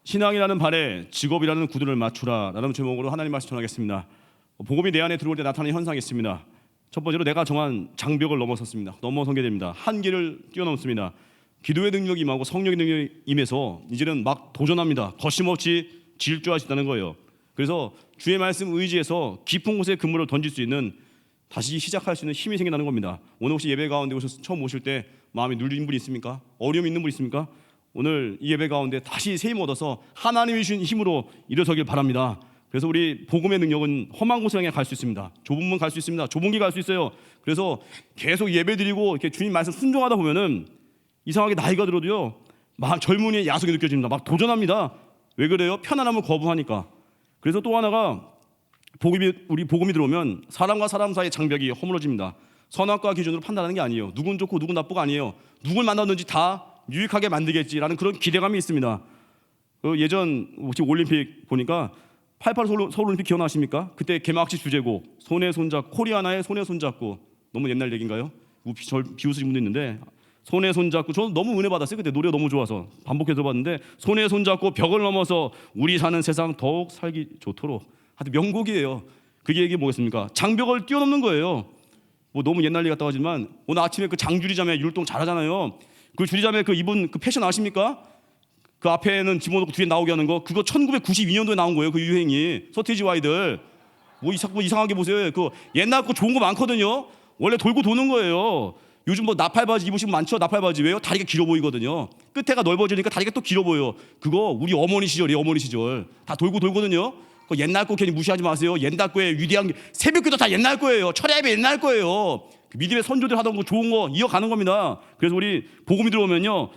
신앙이라는 발에 직업이라는 구두를 맞추라 라는 제목으로 하나님 말씀 전하겠습니다. 복음이 내 안에 들어올 때 나타나는 현상이 있습니다. 첫 번째로 내가 정한 장벽을 넘어섰습니다. 넘어서게 됩니다. 한계를 뛰어넘습니다. 기도의 능력이 임하고 성령의 능력이 임해서 이제는 막 도전합니다. 거침없이 질주할 수 있다는 거예요. 그래서 주의 말씀 의지해서 깊은 곳에 그물을 던질 수 있는, 다시 시작할 수 있는 힘이 생긴다는 겁니다. 오늘 혹시 예배 가운데 처음 오실 때 마음이 눌린 분이 있습니까? 어려움이 있는 분이 있습니까? 오늘 이 예배 가운데 다시 새 힘 얻어서 하나님이 주신 힘으로 일어서길 바랍니다. 그래서 우리 복음의 능력은 험한 곳을 향해 갈 수 있습니다. 좁은 문 갈 수 있습니다. 좁은 길 갈 수 있어요. 그래서 계속 예배 드리고 이렇게 주님 말씀 순종하다 보면은 이상하게 나이가 들어도요, 막 젊은이의 야성이 느껴집니다. 막 도전합니다. 왜 그래요? 편안함을 거부하니까. 그래서 또 하나가 우리 복음이 들어오면 사람과 사람 사이의 장벽이 허물어집니다. 선악과 기준으로 판단하는 게 아니에요. 누군 좋고 누군 나쁘가 아니에요. 누굴 만나든지 다 유익하게 만들겠지라는 그런 기대감이 있습니다. 예전 혹시 올림픽 보니까 88 서울올림픽 기억나십니까? 그때 개막식 주제곡 손에 손잡고, 코리아나의 손에 손잡고, 너무 옛날 얘기인가요? 절 비웃으신 분도 있는데 손에 손잡고, 저는 너무 은혜 받았어요. 그때 노래가 너무 좋아서 반복해서 봤는데, 손에 손잡고 벽을 넘어서 우리 사는 세상 더욱 살기 좋도록. 하여튼 명곡이에요. 그게 이게 뭐겠습니까? 장벽을 뛰어넘는 거예요. 뭐 너무 옛날 얘기 같다 하지만 오늘 아침에 그 장주리 자매 율동 잘하잖아요. 그 주리 자매 그 입은 그 패션 아십니까? 그 앞에는 집어넣고 뒤에 나오게 하는 거, 그거 1992년도에 나온 거예요. 그 유행이. 서태지 와이들 뭐 이상하게 보세요. 그 옛날 거 좋은 거 많거든요. 원래 돌고 도는 거예요. 요즘 뭐 나팔바지 입으시면 많죠. 나팔바지 왜요? 다리가 길어 보이거든요. 끝에가 넓어지니까 다리가 또 길어 보여요. 그거 우리 어머니 시절이에요. 어머니 시절 다 돌고 돌거든요. 그 옛날 거 괜히 무시하지 마세요. 옛날 거에 위대한 새벽기도 다 옛날 거예요. 철야 예배 옛날 거예요. 믿음의 선조들 하던 거 좋은 거 이어가는 겁니다. 그래서 우리 복음이 들어오면요,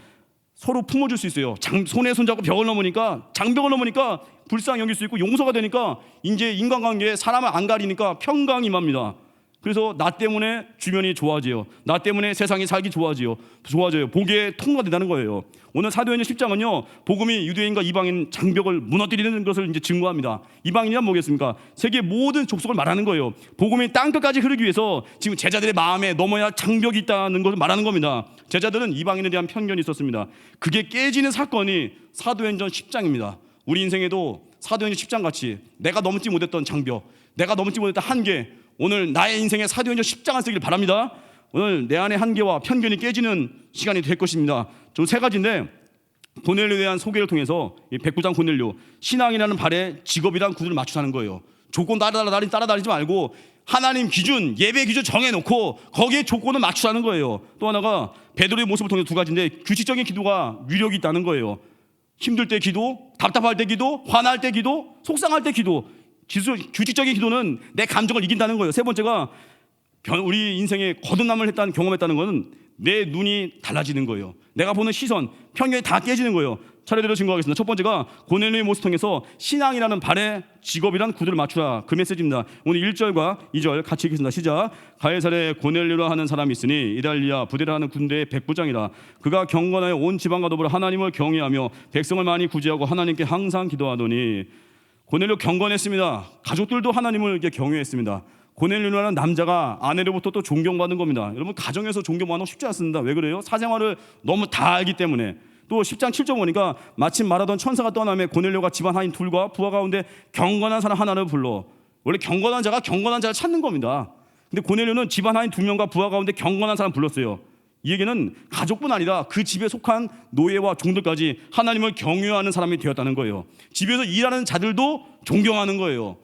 서로 품어줄 수 있어요. 손에 손잡고 벽을 넘으니까, 장벽을 넘으니까 불쌍히 여길 수 있고, 용서가 되니까 이제 인간관계에 사람을 안 가리니까 평강이 임합니다. 그래서 나 때문에 주변이 좋아져요. 나 때문에 세상이 살기 좋아져요. 복의 통로가 된다는 거예요. 오늘 사도행전 10장은요, 복음이 유대인과 이방인 장벽을 무너뜨리는 것을 이제 증거합니다. 이방인이란 뭐겠습니까? 세계 모든 족속을 말하는 거예요. 복음이 땅끝까지 흐르기 위해서 지금 제자들의 마음에 넘어야 장벽이 있다는 것을 말하는 겁니다. 제자들은 이방인에 대한 편견이 있었습니다. 그게 깨지는 사건이 사도행전 10장입니다. 우리 인생에도 사도행전 10장 같이 내가 넘지 못했던 장벽, 내가 넘지 못했던 한계, 오늘 나의 인생에 사도행전 10장을 쓰길 바랍니다. 오늘 내 안의 한계와 편견이 깨지는 시간이 될 것입니다. 좀 세 가지인데, 고넬료에 대한 소개를 통해서 이 백부장 고넬료, 신앙이라는 발에 직업이란 구두를 맞추자는 거예요. 조건 따라다니지 말고 하나님 기준, 예배 기준 정해놓고 거기에 조건을 맞추자는 거예요. 또 하나가 베드로의 모습을 통해서 두 가지인데, 규칙적인 기도가 위력이 있다는 거예요. 힘들 때 기도, 답답할 때 기도, 화날 때 기도, 속상할 때 기도. 규칙적인 기도는 내 감정을 이긴다는 거예요. 세 번째가 우리 인생에 거듭남을 경험했다는 것은 내 눈이 달라지는 거예요. 내가 보는 시선, 편견이 다 깨지는 거예요. 차례대로 증거하겠습니다. 첫 번째가 고넬료의 모습 통해서 신앙이라는 발에 직업이란 구두를 맞추라, 그 메시지입니다. 오늘 1절과 2절 같이 읽겠습니다. 시작. 가이사랴에 고넬료라 하는 사람이 있으니 이달리아 부대라 하는 군대의 백부장이라. 그가 경건하여 온 지방과 더불어 하나님을 경외하며 백성을 많이 구제하고 하나님께 항상 기도하더니. 고넬료 경건했습니다. 가족들도 하나님을 경외했습니다. 고넬료라는 남자가 아내로부터 또 존경받는 겁니다. 여러분, 가정에서 존경받는 거 쉽지 않습니다. 왜 그래요? 사생활을 너무 다 알기 때문에. 또 10장 7절 보니까 마침 말하던 천사가 떠나며 고넬료가 집안 하인 둘과 부하 가운데 경건한 사람 하나를 불러. 원래 경건한 자가 경건한 자를 찾는 겁니다. 근데 고넬료는 집안 하인 2명과 부하 가운데 경건한 사람 불렀어요. 이 얘기는 가족뿐 아니라 그 집에 속한 노예와 종들까지 하나님을 경외하는 사람이 되었다는 거예요. 집에서 일하는 자들도 존경하는 거예요.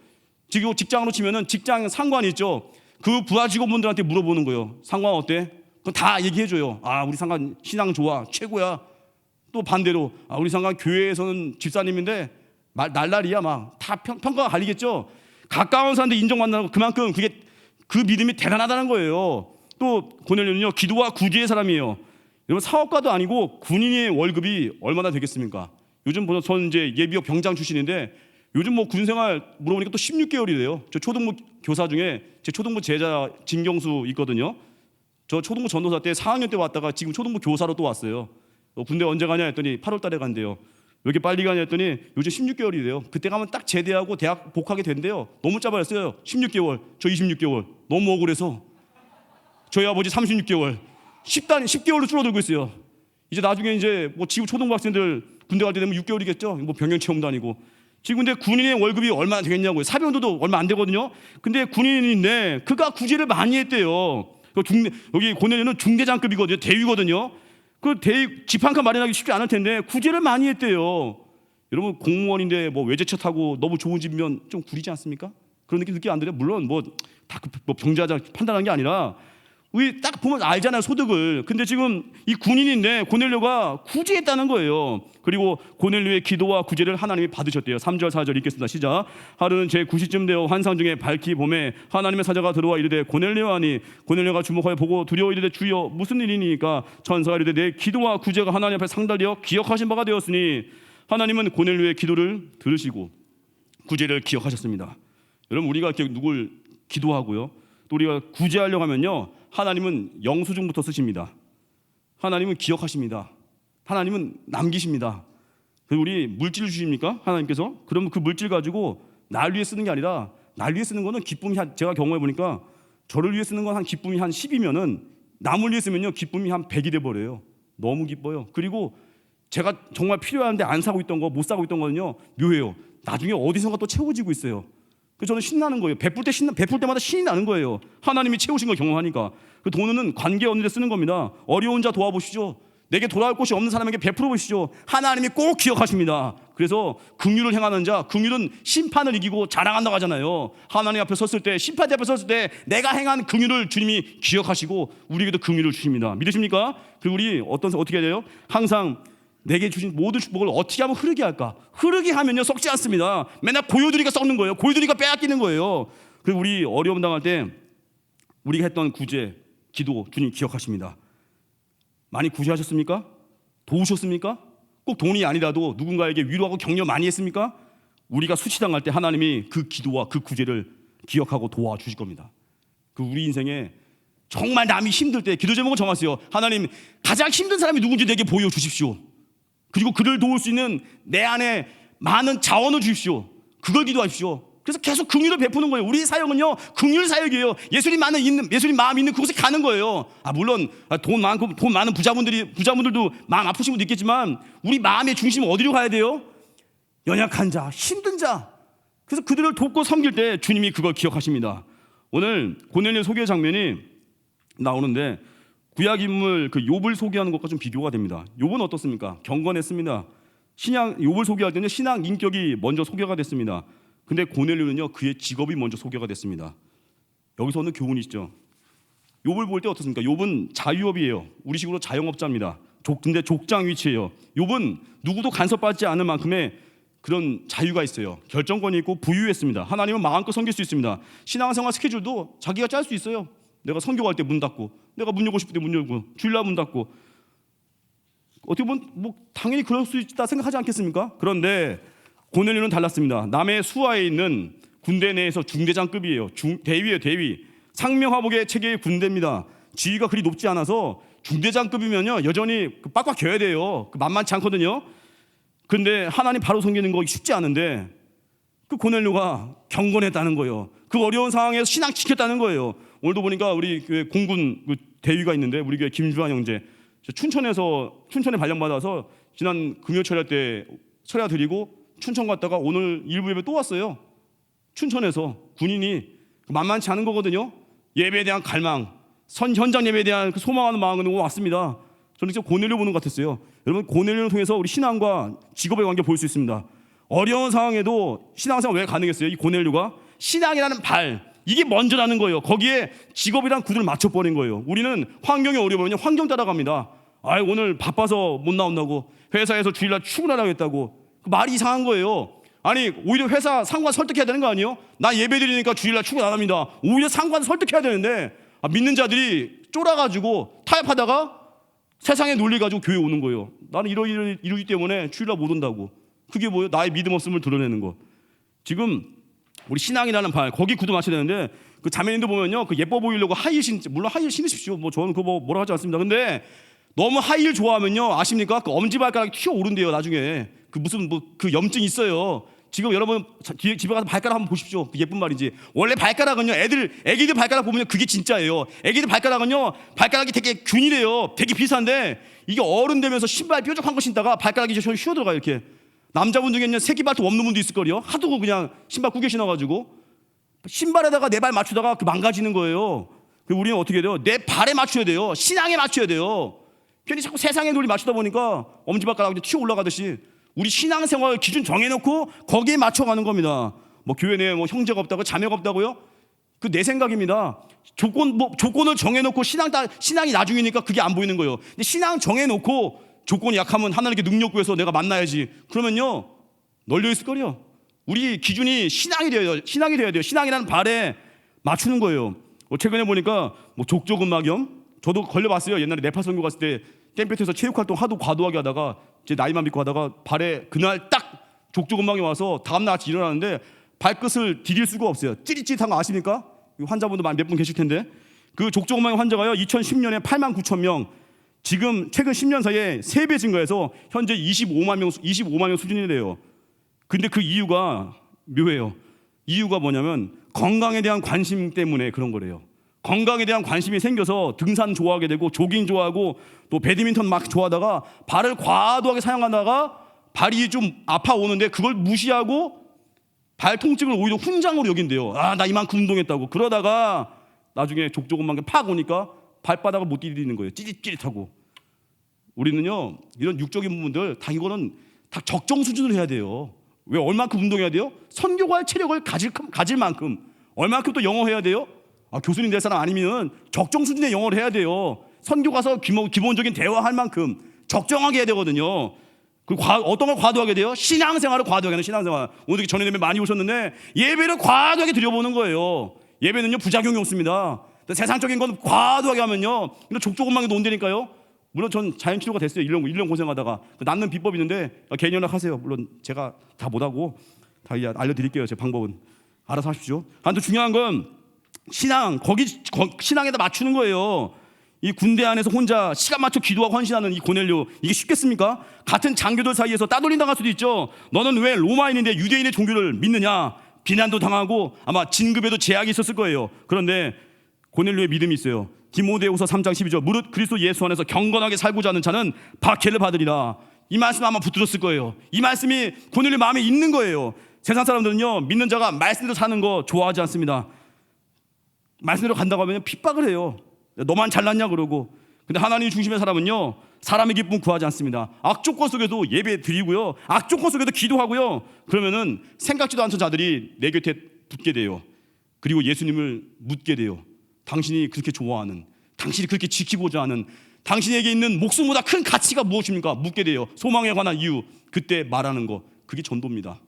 지금 직장으로 치면은 직장 상관이 있죠. 그 부하 직원분들한테 물어보는 거예요. 상관 어때? 그럼 다 얘기해줘요. 아, 우리 상관 신앙 좋아, 최고야. 또 반대로, 아, 우리 상관 교회에서는 집사님인데 날라리야, 막 다 평가가 갈리겠죠. 가까운 사람들 인정받는다는 거, 그만큼 그 믿음이 대단하다는 거예요. 또 고넬료는요, 기도와 구제의 사람이에요. 여러분, 사업가도 아니고 군인의 월급이 얼마나 되겠습니까? 요즘 보면 저는 이제 예비역 병장 출신인데, 요즘 뭐 군생활 물어보니까 또 16개월이래요. 저 초등부 교사 중에 제 초등부 제자 진경수 있거든요. 저 초등부 전도사 때 4학년 때 왔다가 지금 초등부 교사로 또 왔어요. 군대 언제 가냐 했더니 8월 달에 간대요. 왜 이렇게 빨리 가냐 했더니 요즘 16개월이래요. 그때 가면 딱 제대하고 대학 복학이 된대요. 너무 짧았어요. 16개월, 저 26개월. 너무 억울해서. 저희 아버지 36개월, 10개월로 줄어들고 있어요. 이제 나중에 이제 뭐 지금 초등부 학생들 군대 갈 때 되면 6개월이겠죠. 뭐 병영 체험도 아니고. 지금 근데 군인의 월급이 얼마나 되겠냐고요. 사병도도 얼마 안 되거든요. 근데 군인인데 그가 구제를 많이 했대요. 여기 고넬료는 중대장급이거든요. 대위거든요. 그 대위 집 한 칸 마련하기 쉽지 않을 텐데 구제를 많이 했대요. 여러분 공무원인데 뭐 외제차 타고 너무 좋은 집이면 좀 구리지 않습니까? 그런 느낌 안 들어요? 물론 뭐 다 병자자 판단하는 게 아니라 우리 딱 보면 알잖아요, 소득을. 근데 지금 이 군인인데 고넬료가 구제했다는 거예요. 그리고 고넬료의 기도와 구제를 하나님이 받으셨대요. 3절 4절 읽겠습니다. 시작. 하루는 제 9시쯤 되어 환상 중에 밝히 봄에 하나님의 사자가 들어와 이르되 고넬료아 하니 고넬료가 주목하여 보고 두려워 이르되 주여 무슨 일이니까 천사가 이르되 내 기도와 구제가 하나님 앞에 상달되어 기억하신 바가 되었으니 하나님은 고넬료의 기도를 들으시고 구제를 기억하셨습니다. 여러분 우리가 누굴 기도하고요, 또 우리가 구제하려고 하면요, 하나님은 영수증부터 쓰십니다. 하나님은 기억하십니다. 하나님은 남기십니다. 우리 물질 주십니까? 하나님께서? 그러면 그 물질 가지고 날 위해 쓰는 게 아니라 날 위해 쓰는 거는 기쁨이 제가 경험해 보니까 저를 위해 쓰는 건 한 기쁨이 한 10이면은 남을 위해 쓰면요 기쁨이 한 100이 돼 버려요. 너무 기뻐요. 그리고 제가 정말 필요한데 안 사고 있던 거, 못 사고 있던 거는요 묘해요. 나중에 어디선가 또 채워지고 있어요. 그래서 저는 신나는 거예요. 베풀 때마다 신이 나는 거예요. 하나님이 채우신 걸 경험하니까. 그 돈은 관계 없는 데 쓰는 겁니다. 어려운 자 도와보시죠. 내게 돌아올 곳이 없는 사람에게 베풀어 보시죠. 하나님이 꼭 기억하십니다. 그래서 긍휼을 행하는 자, 긍휼은 심판을 이기고 자랑한다고 하잖아요. 하나님 앞에 섰을 때, 심판대 앞에 섰을 때 내가 행한 긍휼을 주님이 기억하시고 우리에게도 긍휼을 주십니다. 믿으십니까? 그리고 우리 어떻게 해야 돼요? 항상 내게 주신 모든 축복을 어떻게 하면 흐르게 할까? 흐르게 하면요 썩지 않습니다. 맨날 고요들이가 썩는 거예요. 고요들이가 빼앗기는 거예요. 그리고 우리 어려움 당할 때 우리가 했던 구제, 기도 주님 기억하십니다. 많이 구제하셨습니까? 도우셨습니까? 꼭 돈이 아니라도 누군가에게 위로하고 격려 많이 했습니까? 우리가 수치당할 때 하나님이 그 기도와 그 구제를 기억하고 도와주실 겁니다. 그 우리 인생에 정말 남이 힘들 때 기도 제목을 정하세요. 하나님 가장 힘든 사람이 누군지 내게 보여주십시오. 그리고 그를 도울 수 있는 내 안에 많은 자원을 주십시오. 그걸 기도하십시오. 그래서 계속 긍휼을 베푸는 거예요. 우리 사역은요 긍휼 사역이에요. 예수님 마음 있는 그곳에 가는 거예요. 물론 돈 많은 부자분들도 마음 아프신 분도 있겠지만 우리 마음의 중심은 어디로 가야 돼요? 연약한 자, 힘든 자. 그래서 그들을 돕고 섬길 때 주님이 그걸 기억하십니다. 오늘 고넬료 소개 장면이 나오는데 구약 인물 그 욥을 소개하는 것과 좀 비교가 됩니다. 욥은 어떻습니까? 경건했습니다. 욥을 소개할 때는 신앙 인격이 먼저 소개가 됐습니다. 근데 고넬료는요 그의 직업이 먼저 소개가 됐습니다. 여기서 오는 교훈이 있죠. 욥을 볼 때 어떻습니까? 욥은 자유업이에요. 우리식으로 자영업자입니다. 근데 족장 위치예요. 욥은 누구도 간섭받지 않을 만큼의 그런 자유가 있어요. 결정권이 있고 부유했습니다. 하나님은 마음껏 섬길 수 있습니다. 신앙생활 스케줄도 자기가 짤 수 있어요. 내가 선교할 때 문 닫고, 내가 문 열고 싶을 때 문 열고, 주일날 문 닫고. 어떻게 보면 뭐 당연히 그럴 수 있다 생각하지 않겠습니까? 그런데 고넬료는 달랐습니다. 남의 수하에 있는 군대 내에서 중대장급이에요. 대위예요, 대위. 상명하복의 체계의 군대입니다. 지위가 그리 높지 않아서 중대장급이면요 여전히 빡빡 겨야 돼요. 만만치 않거든요. 근데 하나님 바로 섬기는 거 쉽지 않은데 그 고넬료가 경건했다는 거예요. 그 어려운 상황에서 신앙 지켰다는 거예요. 오늘도 보니까 우리 교회 공군 대위가 있는데 우리 교회 김주환 형제 춘천에 발령받아서 지난 금요 철야 때 철야 드리고 춘천 갔다가 오늘 일부 예배 또 왔어요. 춘천에서 군인이 만만치 않은 거거든요. 예배에 대한 갈망, 현장 예배에 대한 그 소망하는 마음으로 왔습니다. 저는 진짜 고넬료 보는 것 같았어요. 여러분 고넬료를 통해서 우리 신앙과 직업의 관계 볼 수 있습니다. 어려운 상황에도 신앙생활 왜 가능했어요? 이 고넬료가 신앙이라는 발, 이게 먼저라는 거예요. 거기에 직업이란 구두를 맞춰버린 거예요. 우리는 환경이 어려우면 환경 따라갑니다. 오늘 바빠서 못 나온다고, 회사에서 주일날 출근하라고 했다고. 그 말이 이상한 거예요. 아니 오히려 회사 상관 설득해야 되는 거 아니에요? 나 예배 드리니까 주일날 출근 안 합니다. 오히려 상관 설득해야 되는데 믿는 자들이 쫄아가지고 타협하다가 세상에 논리가지고 교회 오는 거예요. 나는 이러기 때문에 주일날 못 온다고. 그게 뭐예요? 나의 믿음 없음을 드러내는 거. 지금 우리 신앙이라는 발, 거기 구두 맞춰야 되는데 그 자매님도 보면요 그 예뻐 보이려고 하이힐 물론 하이힐 신으십시오. 뭐 저는 그거 뭐라 하지 않습니다. 근데 너무 하이힐 좋아하면요 아십니까? 그 엄지발가락이 튀어오른대요. 나중에 그 무슨 그 염증 있어요. 지금 여러분 집에 가서 발가락 한번 보십시오. 그 예쁜 말이지. 원래 발가락은요, 애기들 발가락 보면 그게 진짜예요. 애기들 발가락은요, 발가락이 되게 균일해요. 되게 비싼데 이게 어른 되면서 신발 뾰족한 거 신다가 발가락이 좀 휘어 들어가요. 이렇게. 남자분 중에는 새끼 발톱 없는 분도 있을 거예요. 하도 그냥 신발 꾸겨 신어가지고 신발에다가 내 발 맞추다가 그 망가지는 거예요. 우리는 어떻게 돼요? 내 발에 맞춰야 돼요. 신앙에 맞춰야 돼요. 괜히 자꾸 세상의 논리 맞추다 보니까 엄지발가락이 튀어 올라가듯이 우리 신앙생활 기준 정해놓고 거기에 맞춰가는 겁니다. 뭐 교회 내에 뭐 형제가 없다고 자매가 없다고요? 그 내 생각입니다. 조건을 정해놓고 신앙이 나중이니까 그게 안 보이는 거예요. 근데 신앙 정해놓고 조건이 약하면 하나님께 능력 구해서 내가 만나야지. 그러면요 널려 있을 거예요. 우리 기준이 신앙이 돼야 돼요. 신앙이라는 발에 맞추는 거예요. 최근에 보니까 뭐 족저근막염 저도 걸려봤어요. 옛날에 네팔 선교 갔을 때 캠프에서 체육활동 하도 과도하게 하다가 제 나이만 믿고 하다가 발에 그날 딱 족저근막이 와서 다음날 아침 일어나는데 발끝을 디딜 수가 없어요. 찌릿찌릿한 거 아십니까? 환자분도 몇 분 계실 텐데 그 족저근막염 환자가요 2010년에 8만 9천 명 지금 최근 10년 사이에 3배 증가해서 현재 25만 명 수준이래요. 근데 그 이유가 묘해요. 이유가 뭐냐면 건강에 대한 관심 때문에 그런 거래요. 건강에 대한 관심이 생겨서 등산 좋아하게 되고 조깅 좋아하고 또 배드민턴 막 좋아하다가 발을 과도하게 사용하다가 발이 좀 아파오는데 그걸 무시하고 발 통증을 오히려 훈장으로 여긴대요. 나 이만큼 운동했다고. 그러다가 나중에 족저근막염 팍 오니까 발바닥을 못 디디는 거예요. 찌릿찌릿하고. 우리는요 이런 육적인 부분들 다 이거는 다 적정 수준으로 해야 돼요. 왜 얼만큼 운동해야 돼요? 선교할 체력을 가질 만큼. 얼만큼 또 영어 해야 돼요? 교수님 될 사람 아니면 적정 수준의 영어를 해야 돼요. 선교 가서 기본적인 대화할 만큼 적정하게 해야 되거든요. 어떤 걸 과도하게 돼요? 신앙생활을 과도하게 하는 신앙생활. 오늘 전에 되면 많이 오셨는데 예배를 과도하게 드려보는 거예요. 예배는요 부작용이 없습니다. 세상적인 건 과도하게 하면요 족저근막염도 온다니까요. 물론 전 자연치료가 됐어요. 1년 고생하다가 낫는 비법이 있는데 개인 연락하세요. 물론 제가 다 못하고 다 알려드릴게요. 제 방법은 알아서 하십시오. 아무튼 중요한 건 신앙에다 맞추는 거예요. 이 군대 안에서 혼자 시간 맞춰 기도하고 헌신하는 이 고넬료 이게 쉽겠습니까? 같은 장교들 사이에서 따돌림 당할 수도 있죠. 너는 왜 로마인인데 유대인의 종교를 믿느냐? 비난도 당하고 아마 진급에도 제약이 있었을 거예요. 그런데 고넬료의 믿음이 있어요. 디모데후서 3장 12절 무릇 그리스도 예수 안에서 경건하게 살고자 하는 자는 박해를 받으리라. 이 말씀 아마 붙들었을 거예요. 이 말씀이 고넬료 마음에 있는 거예요. 세상 사람들은요 믿는 자가 말씀대로 사는 거 좋아하지 않습니다. 말씀대로 간다고 하면 핍박을 해요. 너만 잘났냐 그러고. 근데 하나님 중심의 사람은요 사람의 기쁨 구하지 않습니다. 악조건 속에도 예배 드리고요 악조건 속에도 기도하고요. 그러면은 생각지도 않던 자들이 내 곁에 붙게 돼요. 그리고 예수님을 묻게 돼요. 당신이 그렇게 좋아하는, 당신이 그렇게 지키고자 하는, 당신에게 있는 목숨보다 큰 가치가 무엇입니까? 묻게 돼요. 소망에 관한 이유. 그때 말하는 거, 그게 전도입니다.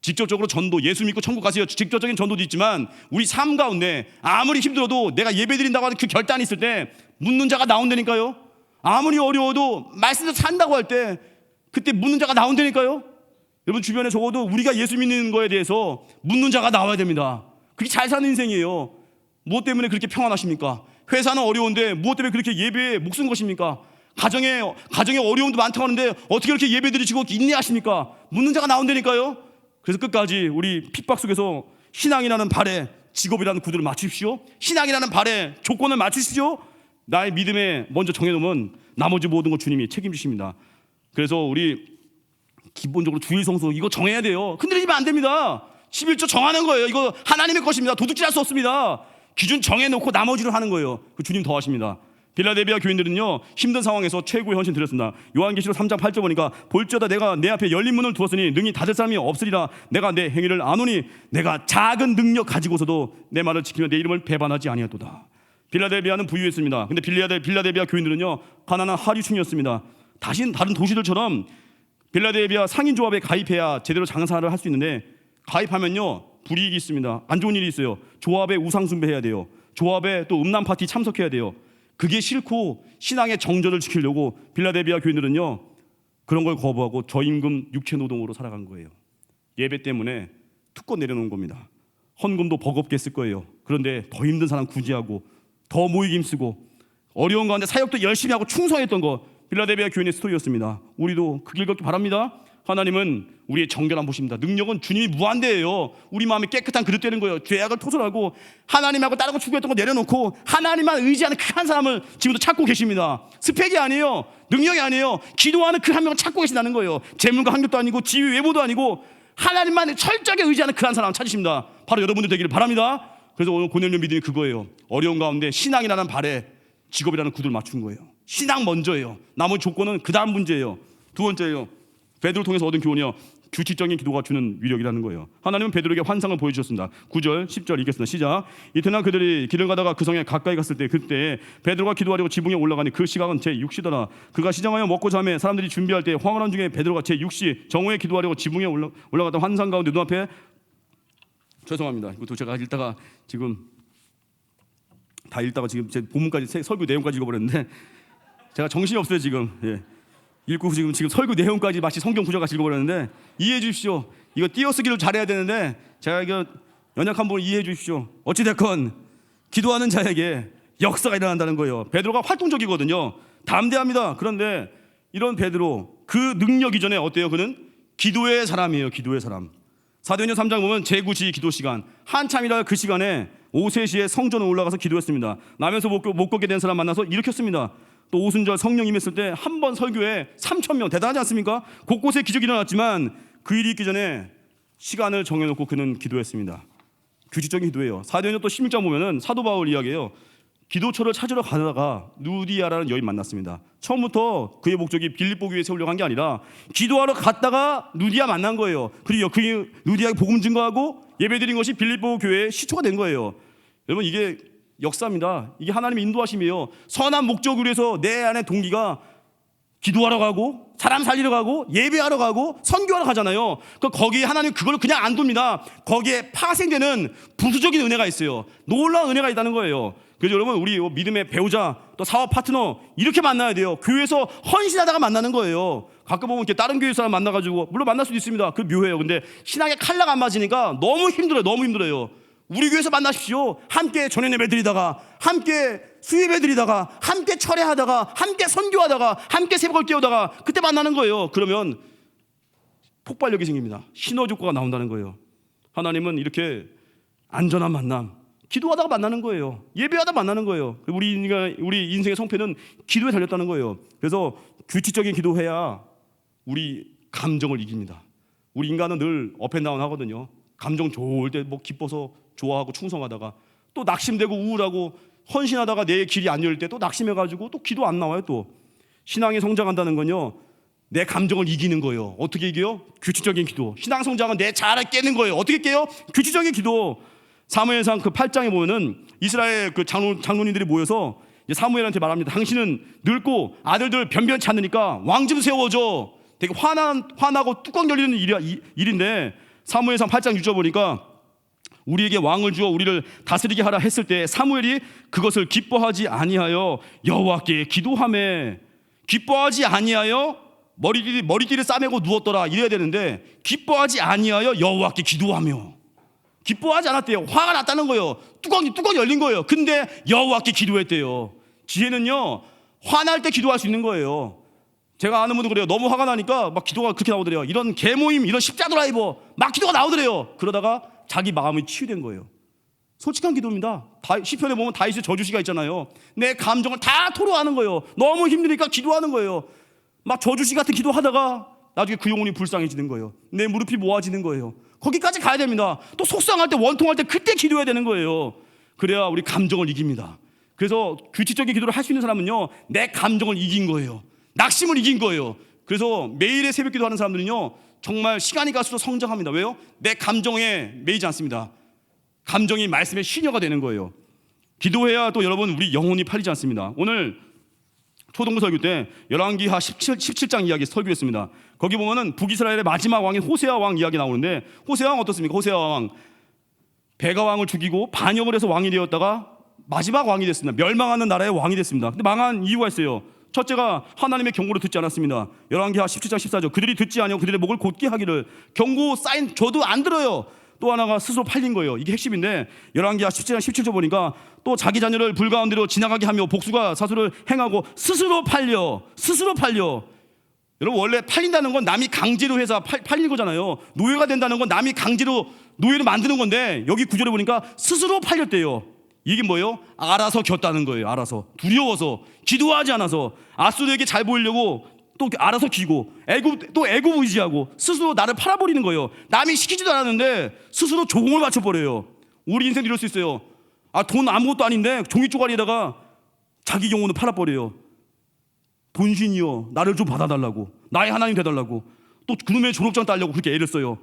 직접적으로 전도, 예수 믿고 천국 가세요. 직접적인 전도도 있지만 우리 삶 가운데 아무리 힘들어도 내가 예배드린다고 하는 그 결단이 있을 때 묻는 자가 나온다니까요. 아무리 어려워도 말씀대로 산다고 할 때 그때 묻는 자가 나온다니까요. 여러분 주변에 적어도 우리가 예수 믿는 거에 대해서 묻는 자가 나와야 됩니다. 그게 잘 사는 인생이에요. 무엇 때문에 그렇게 평안하십니까? 회사는 어려운데 무엇 때문에 그렇게 예배에 목숨 것입니까? 가정에 어려움도 많다고 하는데 어떻게 그렇게 예배 드리시고 인내하십니까? 묻는 자가 나온다니까요. 그래서 끝까지 우리 핍박 속에서 신앙이라는 발에 직업이라는 구두를 맞추십시오. 신앙이라는 발에 조건을 맞추십시오. 나의 믿음에 먼저 정해놓으면 나머지 모든 걸 주님이 책임지십니다. 그래서 우리 기본적으로 주일 성수 이거 정해야 돼요. 흔들리면 안 됩니다. 11조 정하는 거예요. 이거 하나님의 것입니다. 도둑질할 수 없습니다. 기준 정해놓고 나머지를 하는 거예요. 그 주님 더 하십니다. 빌라델비아 교인들은요 힘든 상황에서 최고의 헌신 드렸습니다. 요한계시록 3장 8절 보니까 볼지어다 내가 내 앞에 열린 문을 두었으니 능히 닫을 사람이 없으리라. 내가 내 행위를 아노니 내가 작은 능력 가지고서도 내 말을 지키며 내 이름을 배반하지 아니하도다. 빌라델비아는 부유했습니다. 근데 빌라델비아 교인들은요 가난한 하류층이었습니다. 다른 도시들처럼 빌라델비아 상인조합에 가입해야 제대로 장사를 할 수 있는데 가입하면요 불이익이 있습니다. 안 좋은 일이 있어요. 조합에 우상숭배해야 돼요. 조합에 또 음란 파티 참석해야 돼요. 그게 싫고 신앙의 정절을 지키려고 빌라델비아 교인들은요 그런 걸 거부하고 저임금 육체노동으로 살아간 거예요. 예배 때문에 특권 내려놓은 겁니다. 헌금도 버겁게 했을 거예요. 그런데 더 힘든 사람 구제하고 더 모이기 힘쓰고 어려운 가운데 사역도 열심히 하고 충성했던 거 빌라델비아 교인의 스토리였습니다. 우리도 그 길 걷기 바랍니다. 하나님은 우리의 정결한 모습입니다. 능력은 주님이 무한대예요. 우리 마음이 깨끗한 그릇 되는 거예요. 죄악을 토설하고 하나님하고 다르고 추구했던 거 내려놓고 하나님만 의지하는 그 한 사람을 지금도 찾고 계십니다. 스펙이 아니에요. 능력이 아니에요. 기도하는 그 한 명을 찾고 계신다는 거예요. 재물과 학력도 아니고 지위 외모도 아니고 하나님만 철저하게 의지하는 그 한 사람을 찾으십니다. 바로 여러분들 되기를 바랍니다. 그래서 오늘 고넬료 믿음이 그거예요. 어려운 가운데 신앙이라는 발에 직업이라는 구두를 맞춘 거예요. 신앙 먼저예요. 나머지 조건은 그 다음 문제예요. 두 번째예요. 베드로를 통해서 얻은 교훈이요. 규칙적인 기도가 주는 위력이라는 거예요. 하나님은 베드로에게 환상을 보여주셨습니다. 9절, 10절 읽겠습니다. 시작. 이튿날 그들이 길을 가다가 그 성에 가까이 갔을 때 그때 베드로가 기도하려고 지붕에 올라가니 그 시각은 제6시더라. 그가 시장하여 먹고 잠에 사람들이 준비할 때 황홀한 중에 베드로가 제6시 정오에 기도하려고 지붕에 올라갔던 환상 가운데 눈앞에 죄송합니다. 이것도 제가 읽다가 지금 다 읽다가 지금 제 본문까지 설교 내용까지 읽어버렸는데 제가 정신이 없어요 지금. 예. 읽고 지금 설교 내용까지 마치 성경 구절같이 읽어버렸는데 이해해 주십시오. 이거 띄어쓰기를 잘해야 되는데 제가 이거 연약한 부분 이해해 주십시오. 어찌됐건 기도하는 자에게 역사가 일어난다는 거예요. 베드로가 활동적이거든요. 담대합니다. 그런데 이런 베드로 그 능력 이전에 어때요? 그는 기도의 사람이에요. 기도의 사람. 사도행전 3장 보면 제9시 기도 시간 한참이라 그 시간에 오후 3시에 성전에 올라가서 기도했습니다. 나면서 못 걷게 된 사람 만나서 일으켰습니다. 또 오순절 성령 임했을 때 한 번 설교에 3,000명 대단하지 않습니까? 곳곳에 기적이 일어났지만 그 일이 있기 전에 시간을 정해놓고 그는 기도했습니다. 규칙적인 기도예요. 사도행전 또 16장 보면은 사도 바울 이야기예요. 기도처를 찾으러 가다가 누디아라는 여인 만났습니다. 처음부터 그의 목적이 빌립보 교회에 세우려고 한 게 아니라 기도하러 갔다가 누디아 만난 거예요. 그리고 그 누디아에 복음 증거하고 예배드린 것이 빌립보 교회의 시초가 된 거예요. 여러분 이게 역사입니다. 이게 하나님의 인도하심이에요. 선한 목적을 위해서 내 안에 동기가 기도하러 가고 사람 살리러 가고 예배하러 가고 선교하러 가잖아요. 거기에 하나님 그걸 그냥 안 둡니다. 거기에 파생되는 부수적인 은혜가 있어요. 놀라운 은혜가 있다는 거예요. 그래서 여러분 우리 믿음의 배우자 또 사업 파트너 이렇게 만나야 돼요. 교회에서 헌신하다가 만나는 거예요. 가끔 보면 이렇게 다른 교회 사람 만나가지고 물론 만날 수도 있습니다. 그 묘해요. 근데 신앙의 칼라가 안 맞으니까 너무 힘들어요. 너무 힘들어요. 우리 교회에서 만나십시오. 함께 전연 예배 드리다가 함께 수예배 드리다가 함께 철회하다가 함께 선교하다가 함께 새벽을 깨우다가 그때 만나는 거예요. 그러면 폭발력이 생깁니다. 신호조과가 나온다는 거예요. 하나님은 이렇게 안전한 만남 기도하다가 만나는 거예요. 예배하다 만나는 거예요. 우리 인생의 성패는 기도에 달렸다는 거예요. 그래서 규칙적인 기도해야 우리 감정을 이깁니다. 우리 인간은 늘 업앤다운 하거든요. 감정 좋을 때 뭐 기뻐서 좋아하고 충성하다가 또 낙심되고 우울하고 헌신하다가 내 길이 안 열릴 때 또 낙심해가지고 또 기도 안 나와요. 또 신앙이 성장한다는 건요 내 감정을 이기는 거예요. 어떻게 이겨요? 규칙적인 기도. 신앙 성장은 내 자아를 깨는 거예요. 어떻게 깨요? 규칙적인 기도. 사무엘상 그 8장에 보면은 이스라엘 그 장로님들이 모여서 사무엘한테 말합니다. 당신은 늙고 아들들 변변치 않으니까 왕 좀 세워줘. 되게 화나고 뚜껑 열리는 일인데 사무엘상 8장 6절 보니까 우리에게 왕을 주어 우리를 다스리게 하라 했을 때 사무엘이 그것을 기뻐하지 아니하여 여호와께 기도하매 기뻐하지 아니하여 머리띠를 싸매고 누웠더라 이래야 되는데 기뻐하지 아니하여 여호와께 기도하며 기뻐하지 않았대요. 화가 났다는 거예요. 뚜껑이 열린 거예요. 근데 여호와께 기도했대요. 지혜는요 화날 때 기도할 수 있는 거예요. 제가 아는 분도 그래요. 너무 화가 나니까 막 기도가 그렇게 나오더래요. 이런 개모임 이런 십자 드라이버 막 기도가 나오더래요. 그러다가 자기 마음이 치유된 거예요. 솔직한 기도입니다. 시편에 보면 다윗의 저주시가 있잖아요. 내 감정을 다 토로하는 거예요. 너무 힘드니까 기도하는 거예요. 막 저주시 같은 기도하다가 나중에 그 영혼이 불쌍해지는 거예요. 내 무릎이 모아지는 거예요. 거기까지 가야 됩니다. 또 속상할 때 원통할 때 그때 기도해야 되는 거예요. 그래야 우리 감정을 이깁니다. 그래서 규칙적인 기도를 할 수 있는 사람은요 내 감정을 이긴 거예요. 낙심을 이긴 거예요. 그래서 매일의 새벽 기도하는 사람들은요 정말 시간이 갈수록 성장합니다. 왜요? 내 감정에 매이지 않습니다. 감정이 말씀의 시녀가 되는 거예요. 기도해야 또 여러분 우리 영혼이 팔리지 않습니다. 오늘 초등부 설교 때 열왕기하 17장 이야기 설교했습니다. 거기 보면은 북이스라엘의 마지막 왕인 호세아 왕 이야기 나오는데 호세아 왕 어떻습니까? 호세아 왕 베가 왕을 죽이고 반역을 해서 왕이 되었다가 마지막 왕이 됐습니다. 멸망하는 나라의 왕이 됐습니다. 근데 망한 이유가 있어요. 첫째가 하나님의 경고를 듣지 않았습니다. 열왕기하 17장 14절 그들이 듣지 아니하고 그들의 목을 곧게 하기를 경고 사인 줘도 안 들어요. 또 하나가 스스로 팔린 거예요. 이게 핵심인데 열왕기하 17장 17절 보니까 또 자기 자녀를 불가운데로 지나가게 하며 복수가 사수를 행하고 스스로 팔려 여러분 원래 팔린다는 건 남이 강제로 해서 팔리는 거잖아요. 노예가 된다는 건 남이 강제로 노예를 만드는 건데 여기 구절에 보니까 스스로 팔렸대요. 이게 뭐예요? 알아서 겼다는 거예요. 알아서 두려워서 기도하지 않아서 아수르에게 잘 보이려고 또 알아서 기고 애굽 의지하고 스스로 나를 팔아버리는 거예요. 남이 시키지도 않았는데 스스로 조공을 맞춰버려요. 우리 인생도 이럴 수 있어요. 돈 아무것도 아닌데 종이 쪼가리에다가 자기 영혼을 팔아버려요. 본신이여 나를 좀 받아달라고, 나의 하나님 되달라고, 또 그놈의 졸업장 따려고 그렇게 애를 써요.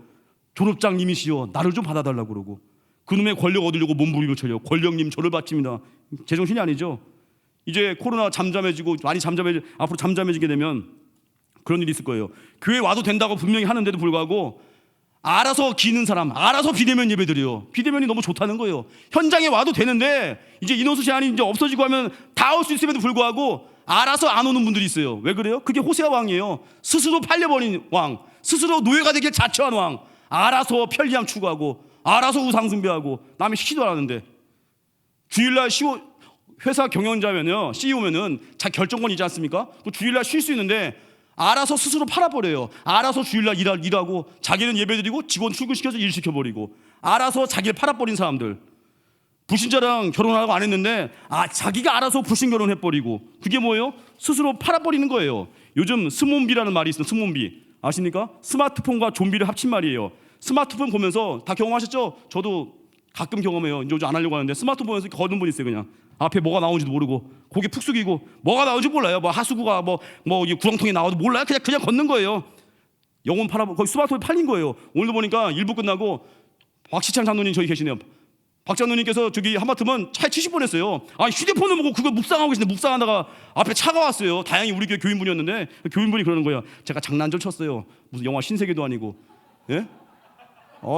졸업장님이시여 나를 좀 받아달라고 그러고, 그놈의 권력 얻으려고 몸부림을 쳐요. 권력님 저를 바칩니다. 제정신이 아니죠. 이제 코로나 잠잠해지고 앞으로 잠잠해지게 되면 그런 일이 있을 거예요. 교회 와도 된다고 분명히 하는데도 불구하고 알아서 기는 사람, 알아서 비대면 예배드려요. 비대면이 너무 좋다는 거예요. 현장에 와도 되는데 이제 인원수 제한이 이제 없어지고 하면 다 올 수 있음에도 불구하고 알아서 안 오는 분들이 있어요. 왜 그래요? 그게 호세아 왕이에요. 스스로 팔려버린 왕, 스스로 노예가 되길 자처한 왕, 알아서 편리함 추구하고 알아서 우상 숭배하고 남이 시키도 않았는데. 주일날 회사 경영자면요, CEO면은 자기 결정권이 있지 않습니까? 그 주일날 쉴 수 있는데 알아서 스스로 팔아버려요. 알아서 주일날 일하고 자기는 예배드리고 직원 출근시켜서 일 시켜버리고 알아서 자기를 팔아버린 사람들. 불신자랑 결혼하고 안 했는데 자기가 알아서 불신 결혼해버리고, 그게 뭐예요? 스스로 팔아버리는 거예요. 요즘 스몬비라는 말이 있어요. 스몬비 아십니까? 스마트폰과 좀비를 합친 말이에요. 스마트폰 보면서 다 경험하셨죠? 저도 가끔 경험해요. 이제 요즘 안 하려고 하는데 스마트폰 보면서 거는 분 있어요. 그냥 앞에 뭐가 나오는지도 모르고 고개 푹 숙이고 뭐가 나오는지 몰라요. 뭐 하수구가 뭐 구렁텅이 나와도 몰라요. 그냥 걷는 거예요. 영혼 거기 스마트폰 팔린 거예요. 오늘도 보니까 일부 끝나고 박시찬 장로님 저기 계시네요. 박 장로님께서 저기 하마터면 차에 치실 뻔했어요. 휴대폰을 보고 그거 묵상하고 계시는데 묵상하다가 앞에 차가 왔어요. 다행히 우리 교회 교인분이었는데 교인분이 그러는 거예요. 제가 장난좀 쳤어요. 무슨 영화 신세계도 아니고, 예?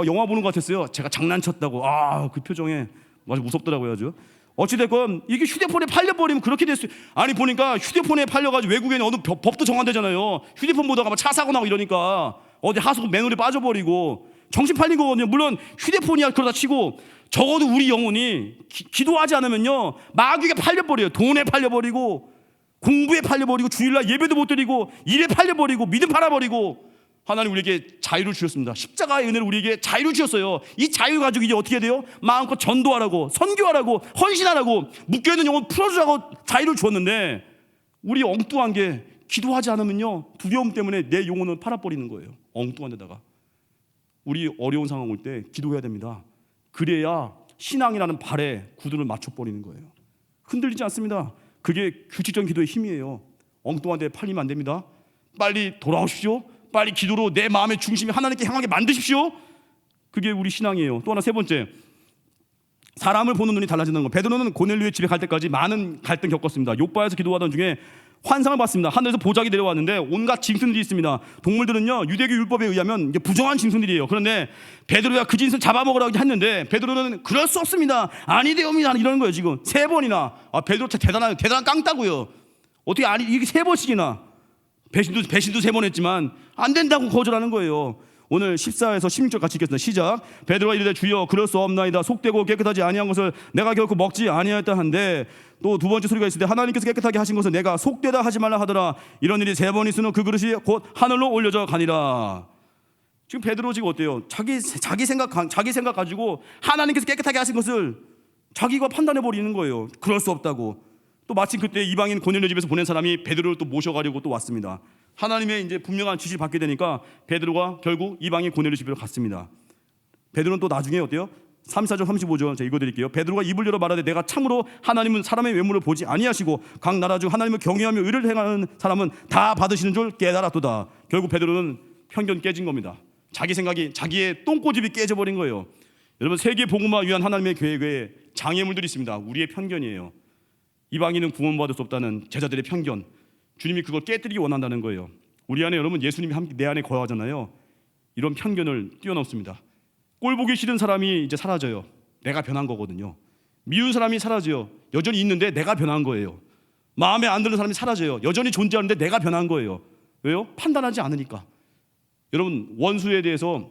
영화 보는 것 같았어요. 제가 장난쳤다고. 그 표정에 아주 무섭더라고요. 아주. 어찌됐건 이게 휴대폰에 팔려버리면 그렇게 됐어요. 아니 보니까 휴대폰에 팔려가지고 외국에는 어느 법도 정한대잖아요. 휴대폰 보다가 차 사고 나고 이러니까 어디 하수구 맨홀에 빠져버리고 정신 팔린 거거든요. 물론 휴대폰이야 그러다 치고 적어도 우리 영혼이 기도하지 않으면요 마귀에 팔려버려요. 돈에 팔려버리고 공부에 팔려버리고 주일날 예배도 못 드리고 일에 팔려버리고 믿음 팔아버리고. 하나님 우리에게 자유를 주셨습니다. 십자가의 은혜를 우리에게 자유를 주셨어요. 이 자유 가지고 이제 어떻게 돼요? 마음껏 전도하라고, 선교하라고, 헌신하라고, 묶여있는 영혼 풀어주라고 자유를 주었는데 우리 엉뚱한 게 기도하지 않으면요 두려움 때문에 내 영혼을 팔아버리는 거예요. 엉뚱한 데다가. 우리 어려운 상황 올 때 기도해야 됩니다. 그래야 신앙이라는 발에 구두를 맞춰버리는 거예요. 흔들리지 않습니다. 그게 규칙적인 기도의 힘이에요. 엉뚱한 데 팔리면 안 됩니다. 빨리 돌아오십시오. 빨리 기도로 내 마음의 중심이 하나님께 향하게 만드십시오. 그게 우리 신앙이에요. 또 하나 세 번째, 사람을 보는 눈이 달라지는 거. 베드로는 고넬료의 집에 갈 때까지 많은 갈등 겪었습니다. 욥바에서 기도하던 중에 환상을 봤습니다. 하늘에서 보자기 내려왔는데 온갖 짐승들이 있습니다. 동물들은요 유대교 율법에 의하면 이제 부정한 짐승들이에요. 그런데 베드로가 그 짐승 잡아먹으라고 했는데 베드로는 그럴 수 없습니다. 아니되옵니다. 이러는 거예요. 지금 세 번이나. 베드로 대단한 깡따고요. 어떻게 이게 세 번씩이나. 배신도 세 번 했지만 안 된다고 거절하는 거예요. 오늘 14에서 16절 같이 읽겠습니다. 시작. 베드로가 이르되 주여 그럴 수 없나이다. 속되고 깨끗하지 아니한 것을 내가 결코 먹지 아니하였다 한데, 또 두 번째 소리가 있을 때 하나님께서 깨끗하게 하신 것을 내가 속되다 하지 말라 하더라. 이런 일이 세 번 있으면 그 그릇이 곧 하늘로 올려져 가니라. 지금 베드로 지금 어때요? 자기 생각 가지고 하나님께서 깨끗하게 하신 것을 자기가 판단해 버리는 거예요. 그럴 수 없다고. 또 마침 그때 이방인 고넬료 집에서 보낸 사람이 베드로를 또 모셔가려고 또 왔습니다. 하나님의 이제 분명한 지시를 받게 되니까 베드로가 결국 이방인 고넬료 집으로 갔습니다. 베드로는 또 나중에 어때요? 34절 35절 제가 읽어드릴게요. 베드로가 입을 열어 말하되 내가 참으로 하나님은 사람의 외모를 보지 아니하시고 각 나라 중 하나님을 경외하며 의를 행하는 사람은 다 받으시는 줄 깨달았도다. 결국 베드로는 편견 깨진 겁니다. 자기 생각이, 자기의 똥꼬집이 깨져버린 거예요. 여러분, 세계 복음화 위한 하나님의 계획에 장애물들이 있습니다. 우리의 편견이에요. 이방인은 구원받을 수 없다는 제자들의 편견, 주님이 그걸 깨뜨리기 원한다는 거예요. 우리 안에 여러분 예수님이 함께 내 안에 거하잖아요. 이런 편견을 뛰어넘습니다. 꼴 보기 싫은 사람이 이제 사라져요. 내가 변한 거거든요. 미운 사람이 사라져요. 여전히 있는데 내가 변한 거예요. 마음에 안 드는 사람이 사라져요. 여전히 존재하는데 내가 변한 거예요. 왜요? 판단하지 않으니까. 여러분, 원수에 대해서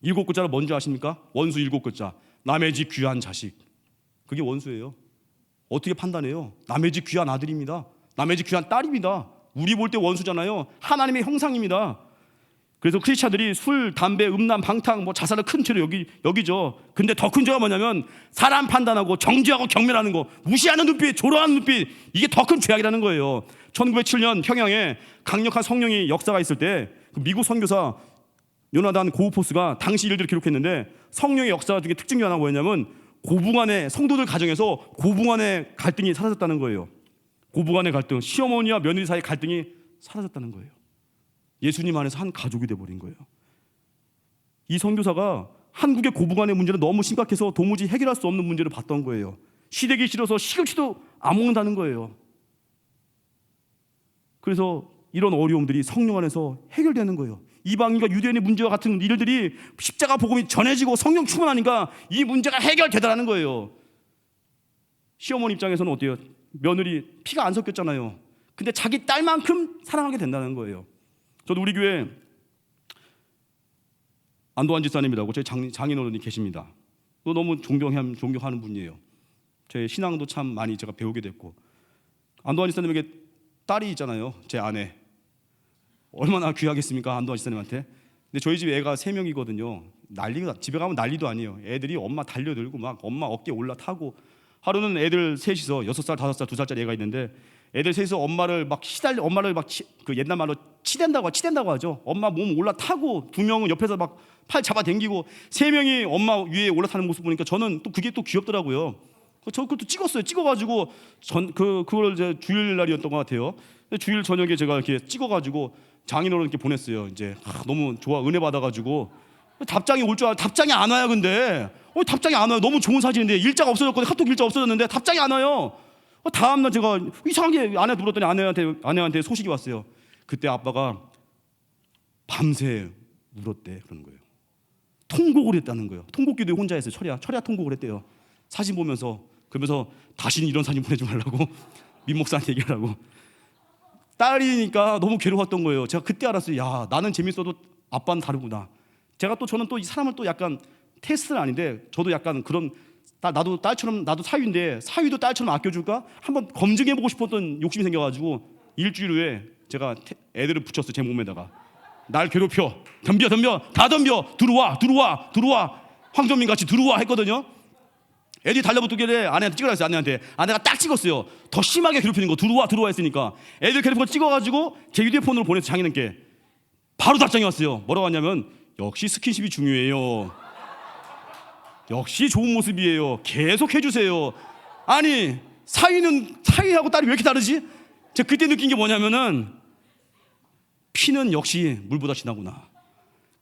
7글자를 뭔지 아십니까? 원수 7글자. 남의 집 귀한 자식. 그게 원수예요. 어떻게 판단해요? 남의 집 귀한 아들입니다. 남의 집 귀한 딸입니다. 우리 볼 때 원수잖아요. 하나님의 형상입니다. 그래서 크리스찬들이 술, 담배, 음란, 방탕, 자살을 큰 죄로 여기죠. 근데 더 큰 죄가 뭐냐면 사람 판단하고 정죄하고 경멸하는 거, 무시하는 눈빛, 조롱하는 눈빛, 이게 더 큰 죄악이라는 거예요. 1907년 평양에 강력한 성령의 역사가 있을 때 미국 선교사 요나단 고우포스가 당시 일들을 기록했는데, 성령의 역사 중에 특징이 하나 뭐였냐면 고부간의 성도들 가정에서 고부간의 갈등이 사라졌다는 거예요. 고부간의 갈등, 시어머니와 며느리 사이의 갈등이 사라졌다는 거예요. 예수님 안에서 한 가족이 돼버린 거예요. 이 선교사가 한국의 고부간의 문제는 너무 심각해서 도무지 해결할 수 없는 문제를 봤던 거예요. 시댁이 싫어서 시금치도 안 먹는다는 거예요. 그래서 이런 어려움들이 성령 안에서 해결되는 거예요. 이방인과 유대인의 문제와 같은 일들이 십자가 복음이 전해지고 성령 충만하니까 이 문제가 해결되더라는 거예요. 시어머니 입장에서는 어때요? 며느리 피가 안 섞였잖아요. 근데 자기 딸만큼 사랑하게 된다는 거예요. 저도 우리 교회 안도환 집사님이라고 저희 장인어른이 계십니다. 또 너무 존경하는 분이에요. 제 신앙도 참 많이 제가 배우게 됐고, 안도환 집사님에게 딸이 있잖아요. 제 아내. 얼마나 귀하겠습니까, 안도환 집사님한테. 근데 저희 집 애가 3명이거든요. 난리가, 집에 가면 난리도 아니에요. 애들이 엄마 달려들고 막 엄마 어깨에 올라타고, 하루는 애들 셋이서 6살, 5살, 2살짜리 애가 있는데 애들 셋이서 엄마를 막 그 옛날 말로 치댄다고 하죠. 엄마 몸 올라타고 2명은 옆에서 막 팔 잡아 당기고 3명이 엄마 위에 올라타는 모습 보니까 저는 또 그게 또 귀엽더라고요. 저 그것도 찍었어요. 찍어가지고 그걸 이제 주일날이었던 것 같아요. 주일 저녁에 제가 이렇게 찍어가지고 장인어른께 보냈어요. 이제 너무 좋아, 은혜 받아가지고 답장이 올 줄 알았는데 답장이 안 와요. 근데 답장이 안 와요. 너무 좋은 사진인데 일자가 없어졌거든요. 카톡 일자 없어졌는데 답장이 안 와요. 다음날 제가 이상하게 아내 물었더니 아내한테 소식이 왔어요. 그때 아빠가 밤새 울었대. 그러는 거예요. 통곡을 했다는 거예요. 통곡기도 혼자 했어요. 철야 통곡을 했대요. 사진 보면서. 그러면서 다시는 이런 사진 보내지 말라고 민 목사한테 얘기하라고. 딸이니까 너무 괴로웠던 거예요. 제가 그때 알았어요. 야, 나는 재밌어도 아빠는 다르구나. 저는 또 이 사람을 또 약간 테스트는 아닌데, 저도 약간 그런, 나도 딸처럼, 나도 사위인데 사위도 딸처럼 아껴줄까? 한번 검증해보고 싶었던 욕심이 생겨가지고 일주일 후에 제가 애들을 붙였어요. 제 몸에다가. 날 괴롭혀. 덤벼. 다 덤벼. 들어와. 황정민 같이 들어와 했거든요. 애들이 달려붙길래 아내한테 찍으라 했어요. 아내가 딱 찍었어요. 더 심하게 괴롭히는 거. 들어와 했으니까. 애들 괴롭히고 찍어가지고 제 휴대폰으로 보내서 장인어른께 바로 답장이 왔어요. 뭐라고 하냐면, 역시 스킨십이 중요해요. 역시 좋은 모습이에요. 계속 해주세요. 아니, 사위하고 딸이 왜 이렇게 다르지? 제가 그때 느낀 게 뭐냐면은, 피는 역시 물보다 진하구나.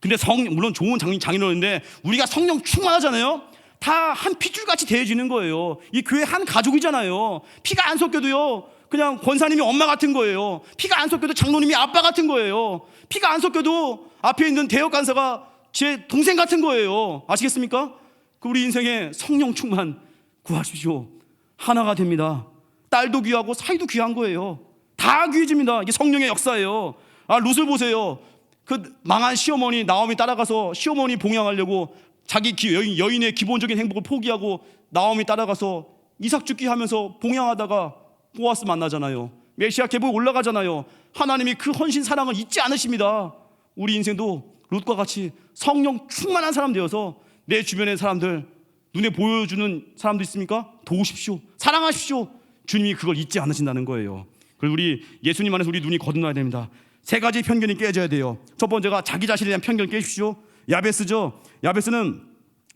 근데 물론 좋은 장인어른인데 우리가 성령 충만하잖아요. 다 한 핏줄같이 대해지는 거예요. 이 교회 한 가족이잖아요. 피가 안 섞여도요, 그냥 권사님이 엄마 같은 거예요. 피가 안 섞여도 장로님이 아빠 같은 거예요. 피가 안 섞여도 앞에 있는 대역 간사가 제 동생 같은 거예요. 아시겠습니까? 우리 인생에 성령 충만 구하십시오. 하나가 됩니다. 딸도 귀하고 사이도 귀한 거예요. 다 귀해집니다. 이게 성령의 역사예요. 룻을 보세요. 그 망한 시어머니 나오미 따라가서 시어머니 봉양하려고 자기 여인의 기본적인 행복을 포기하고 나오미 따라가서 이삭 죽기 하면서 봉양하다가 보아스 만나잖아요. 메시아 계보에 올라가잖아요. 하나님이 그 헌신 사랑을 잊지 않으십니다. 우리 인생도 룻과 같이 성령 충만한 사람 되어서 내 주변의 사람들, 눈에 보여주는 사람도 있습니까? 도우십시오. 사랑하십시오. 주님이 그걸 잊지 않으신다는 거예요. 그리고 우리 예수님 안에서 우리 눈이 거듭나야 됩니다. 3가지 편견이 깨져야 돼요. 첫 번째가 자기 자신에 대한 편견 깨십시오. 야베스죠. 야베스는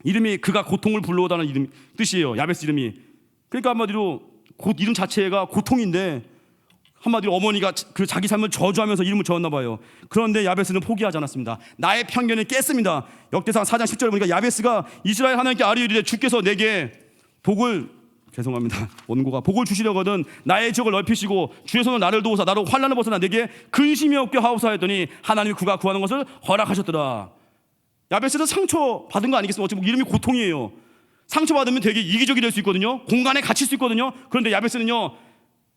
이름이 그가 고통을 불러오다는 뜻이에요. 야베스 이름이. 그러니까 한마디로 이름 자체가 고통인데, 한마디로 어머니가 그 자기 삶을 저주하면서 이름을 지었나 봐요. 그런데 야베스는 포기하지 않았습니다. 나의 편견을 깼습니다. 역대상 4장 10절에 보니까 야베스가 이스라엘 하나님께 아뢰이르되 주께서 내게 원고가 복을 주시려거든 나의 지역을 넓히시고 주의 손을 나를 도우사 나로 환난을 벗어나 내게 근심이 없게 하옵소서 하였더니 하나님이 그가 구하는 것을 허락하셨더라. 야베스는 상처 받은 거 아니겠습니까? 어차피 이름이 고통이에요. 상처 받으면 되게 이기적이 될 수 있거든요. 공간에 갇힐 수 있거든요. 그런데 야베스는요,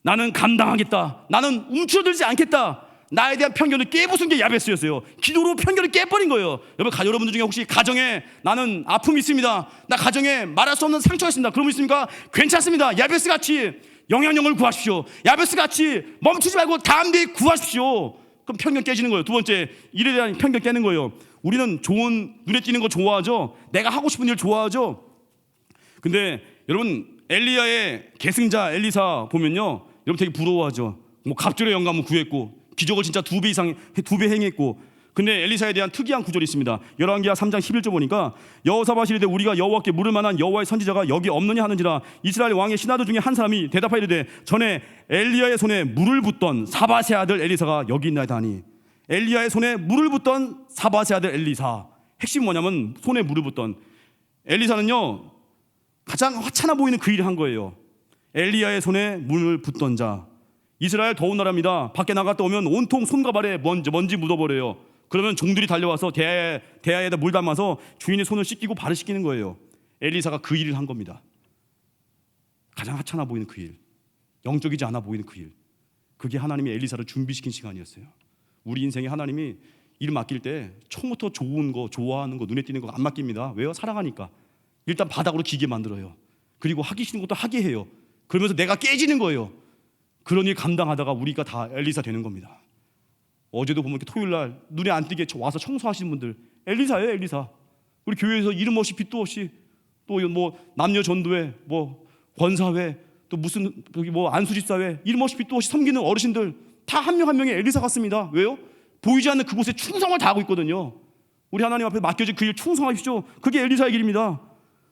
나는 감당하겠다. 나는 움츠러들지 않겠다. 나에 대한 편견을 깨부순 게 야베스였어요. 기도로 편견을 깨버린 거예요. 여러분들 중에 혹시 가정에 나는 아픔이 있습니다, 나 가정에 말할 수 없는 상처가 있습니다, 그런 분 있습니까? 괜찮습니다. 야베스 같이 영향력을 구하십시오. 야베스같이 멈추지 말고 담대히 구하십시오. 그럼 편견 깨지는 거예요. 두 번째, 일에 대한 편견 깨는 거예요. 우리는 좋은, 눈에 띄는 거 좋아하죠. 내가 하고 싶은 일 좋아하죠. 근데 여러분, 엘리야의 계승자 엘리사 보면요, 여러분 되게 부러워하죠. 뭐 갑절의 영감을 구했고 기적을 진짜 2배 행했고. 근데 엘리사에 대한 특이한 구절이 있습니다. 열왕기하 3장 11절 보니까 여호사밧이 이르되 우리가 여호와께 물을 만한 여호와의 선지자가 여기 없느냐 하는지라 이스라엘 왕의 신하들 중에 한 사람이 대답하여 이르되 전에 엘리야의 손에 물을 붓던 사밧의 아들 엘리사가 여기 있나이다 하니. 엘리야의 손에 물을 붓던 사밧의 아들 엘리사. 핵심이 뭐냐면 손에 물을 붓던 엘리사는요, 가장 화찮아 보이는 그 일을 한 거예요. 엘리야의 손에 물을 붓던 자. 이스라엘 더운 나라입니다. 밖에 나갔다 오면 온통 손과 발에 먼지 묻어버려요. 그러면 종들이 달려와서 대야에다 물 담아서 주인의 손을 씻기고 발을 씻기는 거예요. 엘리사가 그 일을 한 겁니다. 가장 하찮아 보이는 그 일, 영적이지 않아 보이는 그 일, 그게 하나님이 엘리사를 준비시킨 시간이었어요. 우리 인생에 하나님이 일 맡길 때 처음부터 좋은 거, 좋아하는 거, 눈에 띄는 거 안 맡깁니다. 왜요? 사랑하니까. 일단 바닥으로 기게 만들어요. 그리고 하기 싫은 것도 하게 해요. 그러면서 내가 깨지는 거예요. 그런 일 감당하다가 우리가 다 엘리사 되는 겁니다. 어제도 보면 토요일 날 눈에 안 띄게 와서 청소하시는 분들 엘리사예요, 엘리사. 우리 교회에서 이름 없이 빛도 없이 또 뭐 남녀 전도회, 뭐 권사회, 또 무슨 여기 뭐 안수집사회, 이름 없이 빛도 없이 섬기는 어르신들 다 한 명 한 명이 엘리사 같습니다. 왜요? 보이지 않는 그곳에 충성을 다하고 있거든요. 우리 하나님 앞에 맡겨진 그 일 충성하십시오. 그게 엘리사의 길입니다.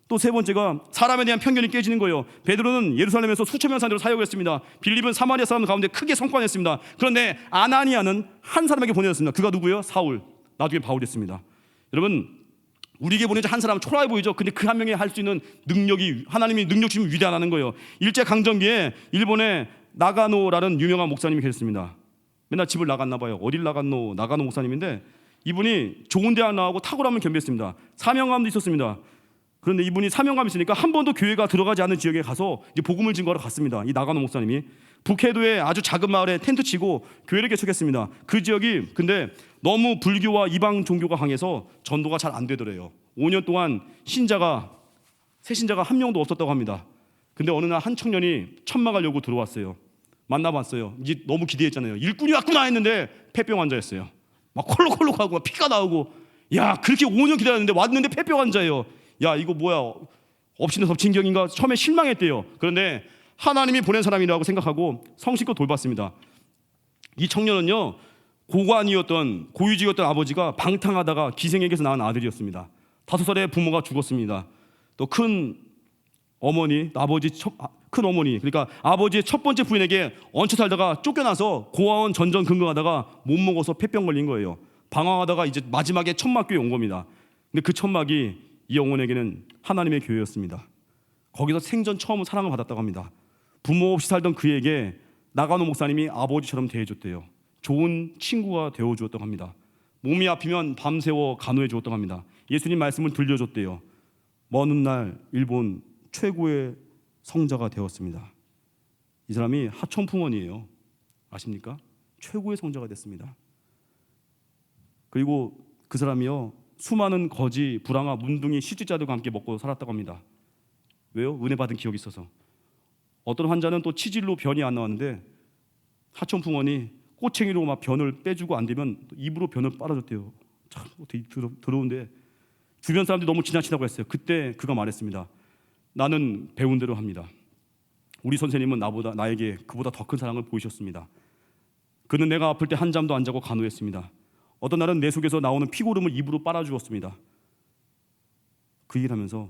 또 세 번째가 사람에 대한 편견이 깨지는 거예요. 베드로는 예루살렘에서 수천 명 산대로 사역했습니다. 빌립은 사마리아 사람 가운데 크게 성과냈습니다. 그런데 아나니아는 한 사람에게 보내졌습니다. 그가 누구예요? 사울. 나중에 바울이었습니다. 여러분, 우리에게 보내진 한 사람은 초라해 보이죠. 근데 그 한 명이 할 수 있는 능력이, 하나님이 능력 주시면 위대하다는 거예요. 일제강점기에 일본의 나가노라는 유명한 목사님이 계셨습니다. 맨날 집을 나갔나 봐요. 어딜 나가노 목사님인데 이분이 좋은 대학 나오고 탁월함을 겸비했습니다. 사명감도 있었습니다. 그런데 이분이 사명감이 있으니까 한 번도 교회가 들어가지 않은 지역에 가서 이제 복음을 증거하러 갔습니다. 이 나가노 목사님이 북해도의 아주 작은 마을에 텐트 치고 교회를 개척했습니다. 그 지역이 근데 너무 불교와 이방 종교가 강해서 전도가 잘 안 되더래요. 5년 동안 새 신자가 한 명도 없었다고 합니다. 근데 어느 날 한 청년이 천막하려고 들어왔어요. 만나봤어요. 이제 너무 기대했잖아요. 일꾼이 왔구나 했는데 폐병 환자였어요. 막 콜록콜록하고 막 피가 나오고, 야, 그렇게 5년 기다렸는데 왔는데 폐병 환자예요. 야, 이거 뭐야, 없이는 덮친경인가 처음에 실망했대요. 그런데 하나님이 보낸 사람이라고 생각하고 성실껏 돌봤습니다. 이 청년은요, 고유직이었던 아버지가 방탕하다가 기생에게서 낳은 아들이었습니다. 5살에 부모가 죽었습니다. 또 큰 어머니, 그러니까 아버지의 첫 번째 부인에게 얹혀 살다가 쫓겨나서 고아원 전전긍긍하다가 못 먹어서 폐병 걸린 거예요. 방황하다가 이제 마지막에 천막교에 온 겁니다. 근데 그 천막이 이 영혼에게는 하나님의 교회였습니다. 거기서 생전 처음 사랑을 받았다고 합니다. 부모 없이 살던 그에게 나가노 목사님이 아버지처럼 대해줬대요. 좋은 친구가 되어주었다고 합니다. 몸이 아프면 밤새워 간호해 주었다고 합니다. 예수님 말씀을 들려줬대요. 먼 훗날 일본 최고의 성자가 되었습니다. 이 사람이 하천풍원이에요. 아십니까? 최고의 성자가 됐습니다. 그리고 그 사람이요, 수많은 거지, 불황아, 문둥이, 시집자들과 함께 먹고 살았다고 합니다. 왜요? 은혜 받은 기억이 있어서. 어떤 환자는 또 치질로 변이 안 나왔는데 하천풍원이 꼬챙이로 막 변을 빼주고 안 되면 입으로 변을 빨아줬대요. 참 되게 더러운데 주변 사람들이 너무 지나치다고 했어요. 그때 그가 말했습니다. 나는 배운 대로 합니다. 우리 선생님은 나에게 그보다 더 큰 사랑을 보이셨습니다. 그는 내가 아플 때 한 잠도 안 자고 간호했습니다. 어떤 날은 내 속에서 나오는 피고름을 입으로 빨아주었습니다. 그 얘기를 하면서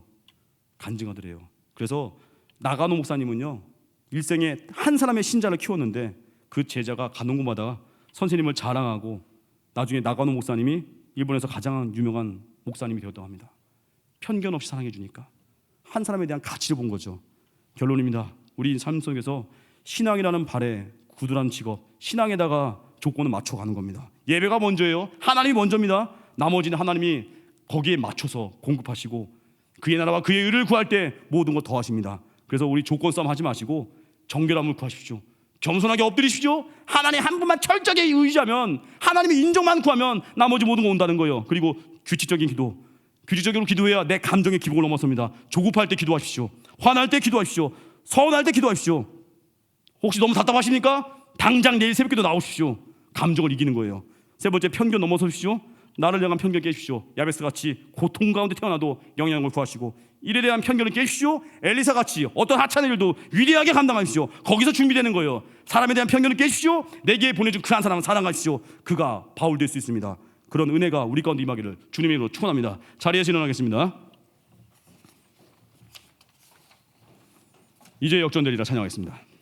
간증하더래요. 그래서 나가노 목사님은요, 일생에 한 사람의 신자를 키웠는데 그 제자가 가는 곳마다 선생님을 자랑하고 나중에 나가노 목사님이 일본에서 가장 유명한 목사님이 되었다고 합니다. 편견 없이 사랑해 주니까 한 사람에 대한 가치를 본 거죠. 결론입니다. 우리 삶 속에서 신앙이라는 발에 구두란 직업, 신앙에다가 조건을 맞춰가는 겁니다. 예배가 먼저예요. 하나님이 먼저입니다. 나머지는 하나님이 거기에 맞춰서 공급하시고 그의 나라와 그의 의를 구할 때 모든 것 더하십니다. 그래서 우리 조건 싸움 하지 마시고 정결함을 구하십시오. 겸손하게 엎드리십시오. 하나님 한 분만 철저하게 의지하면, 하나님의 인정만 구하면 나머지 모든 거 온다는 거예요. 그리고 규칙적인 기도, 규칙적으로 기도해야 내 감정의 기복을 넘어섭니다. 조급할 때 기도하십시오. 화날 때 기도하십시오. 서운할 때 기도하십시오. 혹시 너무 답답하십니까? 당장 내일 새벽기도 나오십시오. 감정을 이기는 거예요. 세 번째, 편견 넘어서십시오. 나를 향한 편견 깨십시오. 야베스같이 고통 가운데 태어나도 영향을 구하시고, 일에 대한 편견을 깨십시오. 엘리사같이 어떤 하찮은 일도 위대하게 감당하십시오. 거기서 준비되는 거예요. 사람에 대한 편견을 깨십시오. 내게 보내준 그 한 사람을 사랑하십시오. 그가 바울 될 수 있습니다. 그런 은혜가 우리 가운데 임하기를 주님의 이름으로 축원합니다. 자리에서 일어나겠습니다. 이제 역전되리라 찬양하겠습니다.